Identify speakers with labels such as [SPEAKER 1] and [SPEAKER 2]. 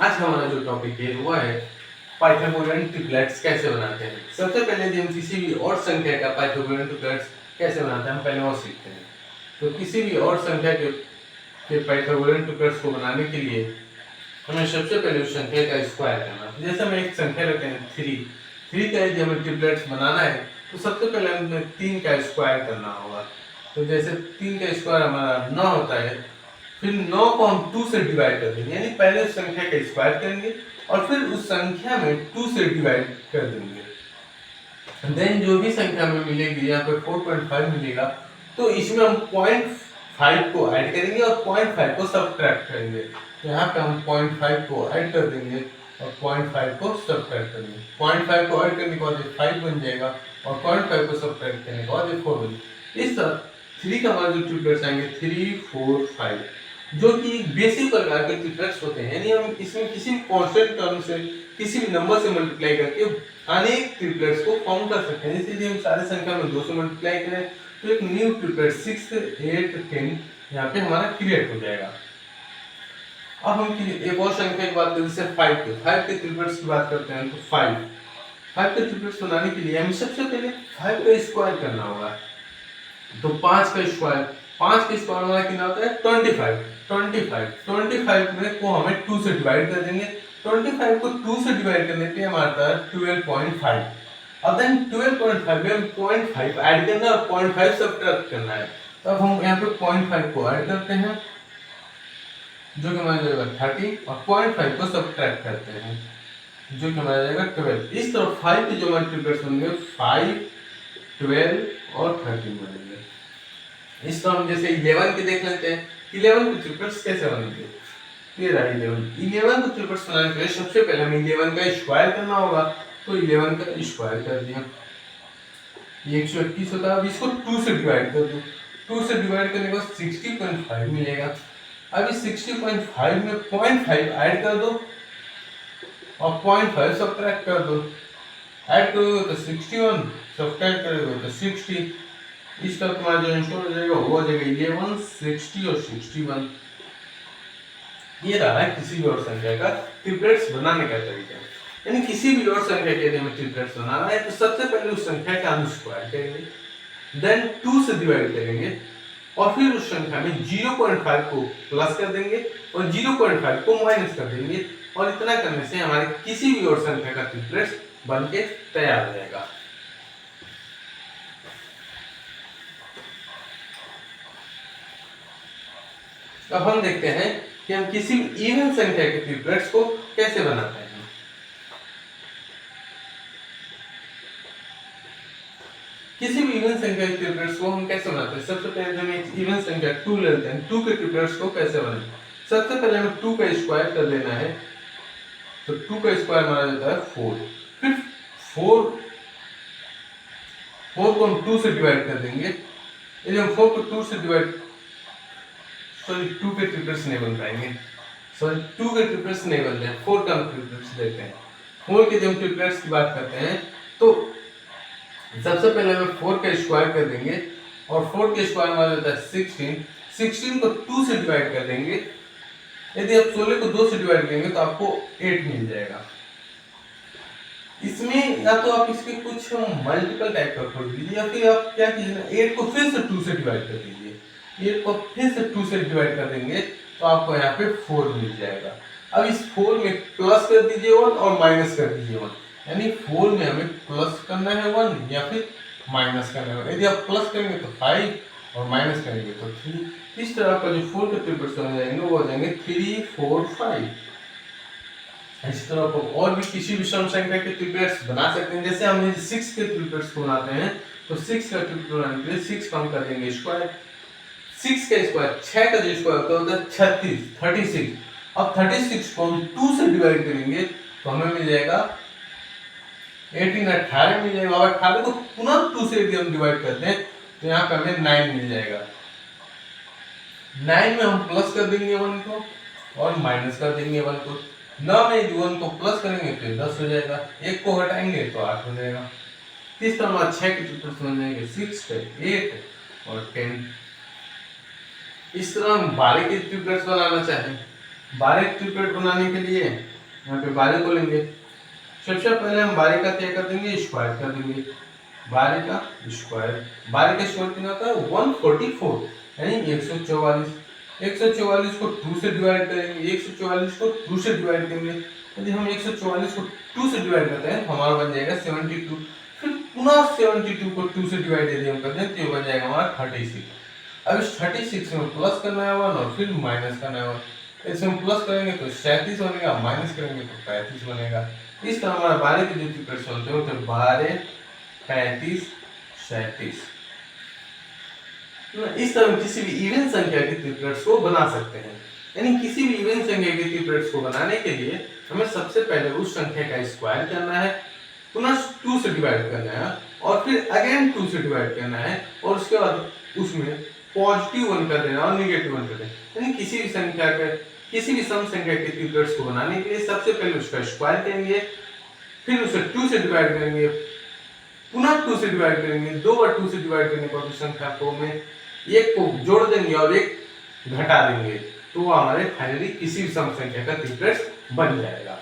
[SPEAKER 1] आज हमारा जो टॉपिक है वो है पाइथागोरियन ट्रिपलेट्स कैसे बनाते हैं। सबसे पहले यदि हम किसी भी और संख्या का पाइथागोरियन ट्रिपलेट्स कैसे बनाते हैं हम पहले वो सीखते हैं। तो किसी भी और संख्या के पाइथागोरियन ट्रिपलेट्स को बनाने के लिए हमें सबसे पहले उस संख्या का स्क्वायर करना है। जैसे हम एक संख्या लेते हैं 3 का यदि हमें ट्रिपलेट्स बनाना है तो सबसे पहले हमें 3 का स्क्वायर करना होगा। तो जैसे 3 का स्क्वायर हमारा 9 होता है, फिर 9 को हम 2 से डिवाइड कर देंगे, यानी पहले उस संख्या का स्क्वायर करेंगे और फिर उस संख्या में 2 से डिवाइड कर देंगे। देन जो भी संख्या में मिलेगी, यहाँ पे 4.5 मिलेगा, तो इसमें हम 0.5 को ऐड करेंगे और 0.5 को सब्ट्रैक्ट करेंगे। तो यहाँ पे हम 0.5 को ऐड कर देंगे और 0.5 को सब्ट्रैक्ट करेंगे। 0.5 को ऐड करने के बाद 5 बन जाएगा और 0.5 को सब्ट्रैक्ट करने के बाद 4 बन जाएगा। इस तरह 3 का हमारा जो ट्रिपलेट्स आएंगे 3, 4, 5, जो कि बेसिक प्रकार के ट्रिपलेट्स होते हैं, यानी हम इसमें किसी भी कांस्टेंट टर्म से किसी भी नंबर से मल्टीप्लाई करके अनेक ट्रिपलेट्स को फॉर्म कर सकते हैं। इसीलिए हम सारे संख्या में 2 से मल्टीप्लाई करें तो एक न्यू ट्रिपलेट 6, 8, 10 यहाँ पे हमारा क्रिएट हो जाएगा। अब हम एक और संख्या की बात करें, जैसे 5 के ट्रिपलेट्स की बात करते हैं। तो 5 के ट्रिपलेट्स बनाने के लिए हमें सबसे पहले 5 का स्क्वायर करना होगा। तो 5 का स्क्वायर हमारा कितना होता है 25 में को हमें 2 से डिवाइड कर देंगे। 25 को 2 से डिवाइड करने पे हमारा आता है 12.5। अब देन 12.5 में 0.5 ऐड करना है और 0.5 सब्ट्रैक्ट करना है। तो अब हम यहाँ पे 0.5 को ऐड करते हैं जो कि हमारा जाएगा 30 और 0.5 को सब्ट्रैक्ट करते हैं जो कि हमारा जाएगा 12। इस तरह 5 के जो मल्टीप्लिकेशन होंगे 5, 12 और 13 बनेंगे। इस तरह हम जैसे 11 के देख लेते हैं। 11 के ट्रिपलेट्स कैसे बनेंगे। 11 को ट्रिपलेट्स बनाने के लिए सबसे पहले हमें 11 का स्क्वायर करना होगा। तो 11 का स्क्वायर कर दिया, ये 121 होता है। अब इसको 2 से डिवाइड कर दो। 2 से डिवाइड करने के बाद 60.5 मिलेगा। अब इस 60.5 में 0.5 ऐड कर दो और 0.5 सब्ट्रैक्ट कर दो। ऐड करोगे तो 61, सब्ट्रैक्ट करोगे तो 60। इसका तुम्हारा जो आंसर हो जाएगा वो हो जाएगा 11, 60 और 61। ये रहा है किसी भी और संख्या का ट्रिपलेट्स बनाने का तरीका। यानी किसी भी और संख्या के लिए हमें ट्रिपलेट्स बनाना है तो सबसे पहले उस संख्या का स्क्वायर करेंगे, देन 2 से डिवाइड करेंगे और फिर उस संख्या में 0.5 को प्लस कर देंगे और 0.5 को माइनस कर देंगे। और इतना करने से हमारे किसी भी और संख्या का ट्रिपलेट्स बन के तैयार हो जाएगा। अब हम देखते हैं कि हम किसी भी इवन संख्या के ट्रिपलेट्स को कैसे बनाते हैं। किसी भी इवन संख्या के ट्रिपलेट्स को हम कैसे बनाते हैं। सबसे पहले हम एक इवन संख्या 2 लेते हैं। 2 के ट्रिपलेट्स को कैसे बनाएं। सबसे पहले हमें 2 का स्क्वायर कर लेना है। तो 2 का स्क्वायर हमारा जाता है 4। फिर 4 को हम 2 से डिवाइड कर देंगे। यदि हम 4 को 2 से डिवाइड 2 के ट्रिपलेट्स नहीं बन पाएंगे। 2 के ट्रिपलेट्स नहीं बनते हैं, 4 का हम ट्रिपलेट्स लेते हैं। 4 के जब हम ट्रिपलेट्स की बात करते हैं तो सबसे पहले हम 4 का स्क्वायर कर देंगे और 4 के स्क्वायर हमारा होता है 16। 16 को 2 से डिवाइड कर देंगे। यदि आप 16 को 2 से डिवाइड करेंगे तो आपको 8 मिल जाएगा। इसमें या तो आप इसके कुछ मल्टीपल टाइप का खोज लीजिए या फिर आप क्या कीजिए ना 8 को फिर से 2 से डिवाइड कर दीजिए। 8 को फिर से 2 से डिवाइड कर देंगे तो आपको यहाँ पे 4 मिल जाएगा। अब इस 4 में प्लस कर दीजिए 1 और माइनस कर दीजिए 1, यानी 4 में हमें प्लस करना है 1 या फिर माइनस करना है। यदि आप प्लस करेंगे तो 5 और माइनस करेंगे तो 3। इस तरह आपका जो 4 के ट्रिपलेट्स हो जाएंगे वो हो जाएंगे 3, 4, 5। इसी तरह आप और भी किसी भी सम संख्या के ट्रिपलेट्स बना सकते हैं। जैसे हम 6 के ट्रिपलेट्स को बनाते हैं तो 6 का ट्रिपलेट बनाने के लिए 6 का हम कर देंगे स्क्वायर। 6 का स्क्वायर 6 का जो स्क्वायर होता है 36। अब 36 को हम 2 से डिवाइड करेंगे तो हमें मिल जाएगा 18 मिल जाएगा। और 18 को पुनः 2 से यदि हम डिवाइड करते हैं तो यहाँ पे हमें 9 मिल जाएगा। 9 में हम प्लस कर देंगे 1 को और माइनस कर देंगे 1 को। 9 में यदि 1 को प्लस करेंगे तो 10 हो जाएगा, 1 को हटाएंगे तो 8 हो जाएगा। इस तरह हमारे 6 के ट्रिपलेट्स बन जाएंगे 6, 8 और 10। इस तरह हम 12 के ट्रिपलेट्स बनाना चाहें। 12 ट्रिपलेट बनाने के लिए यहाँ पे 12 को लेंगे। सबसे पहले हम 12 का क्या कर देंगे, स्क्वायर कर देंगे। 12 का स्क्वायर, 12 का स्क्वायर कितना होता है 144 यानी 144। 144 को 2 से डिवाइड करेंगे, 144 को 2 से डिवाइड करेंगे। यदि हम 144 को 2 से डिवाइड करते हैं तो हमारा बन जाएगा 72। फिर पुनः 72 को 2 से डिवाइड यदि हम करते हैं तो ये बन जाएगा हमारा 36। अब इस 36 में प्लस करना है 1 और फिर माइनस करना है 1। इसमें प्लस करेंगे तो 37 बनेगा, माइनस करेंगे तो 35 बनेगा। इस तरह हमारा 12 के जो ट्रिपलेट्स होते हैं तो 12, 35, 37। इस तरह किसी भी इवन संख्या के ट्रिपलेट्स को बना सकते हैं। यानी किसी भी इवन संख्या के ट्रिपलेट्स को बनाने के लिए हमें सबसे पहले उस संख्या का स्क्वायर करना है, पुनः 2 से डिवाइड करना है और फिर अगेन 2 से डिवाइड करना है और उसके बाद उसमें पॉजिटिव 1 कर देना और नेगेटिव 1 कर देना। यानी किसी भी संख्या के, किसी भी सम संख्या के ट्रिपलेट्स को बनाने के लिए सबसे पहले उसका स्क्वायर करेंगे, फिर उसे 2 से डिवाइड करेंगे, पुनः 2 से डिवाइड करेंगे। 2 बार 2 से डिवाइड करने पर उस संख्या को में एक को जोड़ देंगे और एक घटा देंगे तो वो हमारे फाइनली किसी भी सम संख्या का ट्रिपलेट्स बन जाएगा।